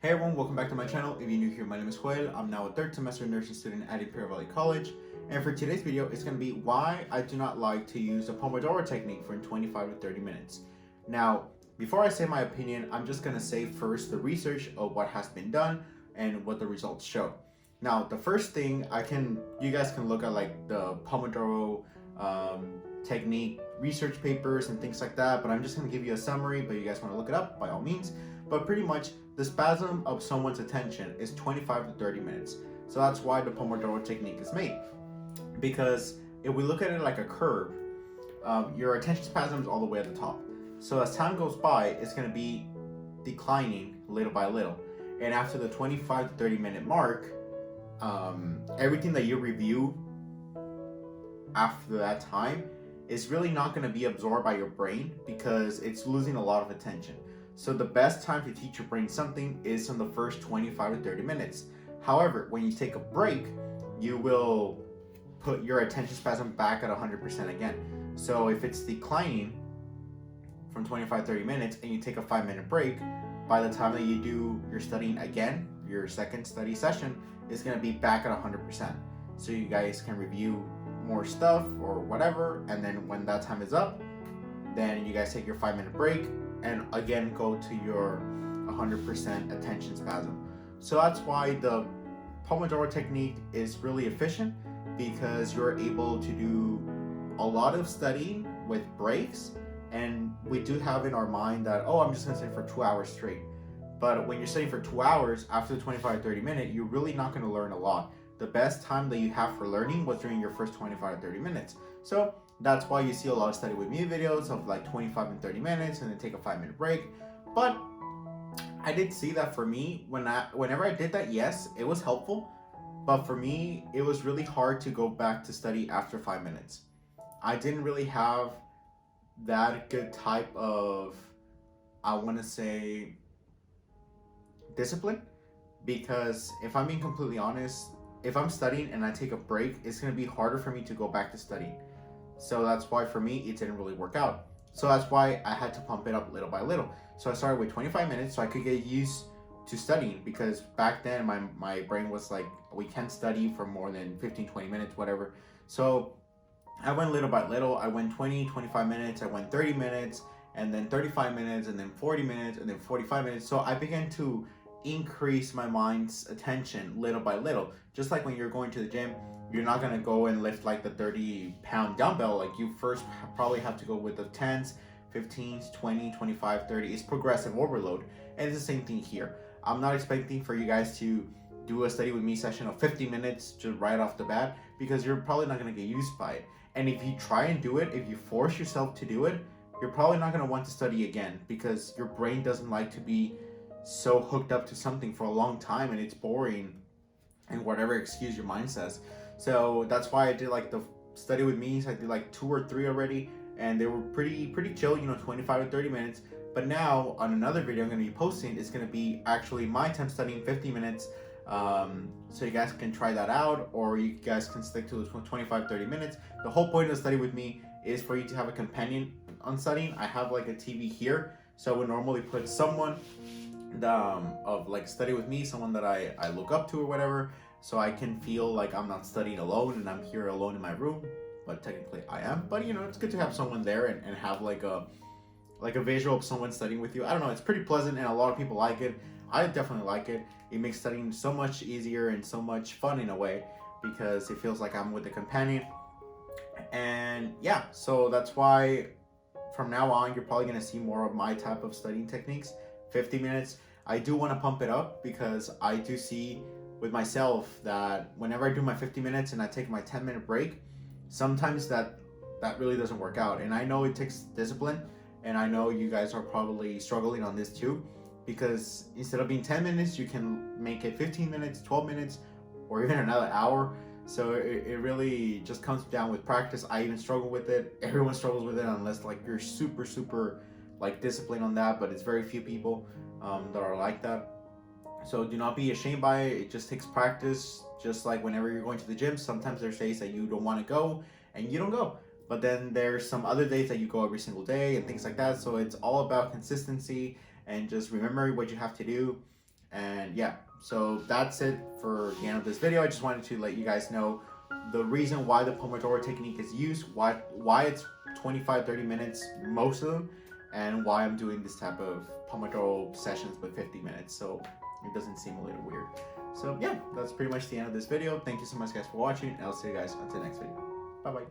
Hey everyone, welcome back to my channel. If you're new here, my name is Joel. I'm now a third semester nursing student at Imperial Valley College. And for today's video, it's going to be why I do not like to use the Pomodoro technique for 25 to 30 minutes. Now, before I say my opinion, I'm just going to say first the research of what has been done and what the results show. Now, the first thing you guys can look at like the Pomodoro technique research papers and things like that, but I'm just going to give you a summary, but you guys want to look it up by all means. But pretty much the spasm of someone's attention is 25 to 30 minutes. So that's why the Pomodoro technique is made. Because if we look at it like a curve, your attention spasm is all the way at the top. So as time goes by, it's going to be declining little by little. And after the 25 to 30 minute mark, everything that you review after that time is really not going to be absorbed by your brain because it's losing a lot of attention. So the best time to teach your brain something is in the first 25 to 30 minutes. However, when you take a break, you will put your attention spasm back at 100% again. So if it's declining from 25 to 30 minutes and you take a 5-minute break, by the time that you do your studying again, your second study session is going to be back at 100%. So you guys can review more stuff or whatever, and then when that time is up, then you guys take your 5-minute break and again go to your 100% attention spasm. So that's why the Pomodoro technique is really efficient, because you're able to do a lot of studying with breaks, and we do have in our mind that, oh, I'm just going to study for 2 hours straight. But when you're studying for 2 hours, after the 25 to 30 minute, you're really not going to learn a lot. The best time that you have for learning was during your first 25 to 30 minutes. So that's why you see a lot of study with me videos of like 25 and 30 minutes and then take a 5-minute break. But I did see that for me, whenever I did that, yes, it was helpful. But for me, it was really hard to go back to study after 5 minutes. I didn't really have that good type of, I want to say, discipline. Because if I'm being completely honest, if I'm studying and I take a break, it's going to be harder for me to go back to studying. So that's why for me, it didn't really work out. So that's why I had to pump it up little by little. So I started with 25 minutes so I could get used to studying, because back then my brain was like, we can't study for more than 15-20 minutes, whatever. So I went little by little. I went 20-25 minutes, I went 30 minutes, and then 35 minutes, and then 40 minutes, and then 45 minutes. So I began to increase my mind's attention little by little. Just like when you're going to the gym, you're not going to go and lift like the 30-pound dumbbell. Like, you first probably have to go with the 10s, 15s, 20, 25, 30. It's progressive overload. And it's the same thing here. I'm not expecting for you guys to do a study with me session of 50 minutes just right off the bat, because you're probably not going to get used by it. And if you try and do it, if you force yourself to do it, you're probably not going to want to study again, because your brain doesn't like to be so hooked up to something for a long time and it's boring and whatever excuse your mind says. So that's why I did like the study with me. So I did like 2 or 3 already, and they were pretty chill, 25 to 30 minutes. But now on another video I'm going to be posting, it's going to be actually my time studying 50 minutes. So you guys can try that out, or you guys can stick to the 25-30 minutes. The whole point of the study with me is for you to have a companion on studying. I have like a TV here, so I would normally put someone of like study with me, someone that I look up to or whatever, so I can feel like I'm not studying alone and I'm here alone in my room. But technically I am, but it's good to have someone there and have like a visual of someone studying with you. I don't know, it's pretty pleasant and a lot of people like it. I definitely like it. It makes studying so much easier and so much fun in a way, because it feels like I'm with a companion. And yeah, so that's why from now on you're probably going to see more of my type of studying techniques. 50 minutes. I do want to pump it up, because I do see with myself that whenever I do my 50 minutes and I take my 10-minute break, sometimes that really doesn't work out. And I know it takes discipline, and I know you guys are probably struggling on this too, because instead of being 10 minutes, you can make it 15 minutes, 12 minutes, or even another hour. So it really just comes down with practice. I even struggle with it. Everyone struggles with it, unless like you're super like disciplined on that, but it's very few people that are like that. So do not be ashamed by it. It just takes practice. Just like whenever you're going to the gym, sometimes there's days that you don't want to go and you don't go, but then there's some other days that you go every single day and things like that. So it's all about consistency and just remember what you have to do. And yeah, so that's it for the end of this video. I just wanted to let you guys know the reason why the Pomodoro technique is used, why it's 25-30 minutes most of them, and why I'm doing this type of Pomodoro sessions with 50 minutes, so it doesn't seem a little weird. So yeah, that's pretty much the end of this video. Thank you so much guys for watching, and I'll see you guys until the next video. Bye bye.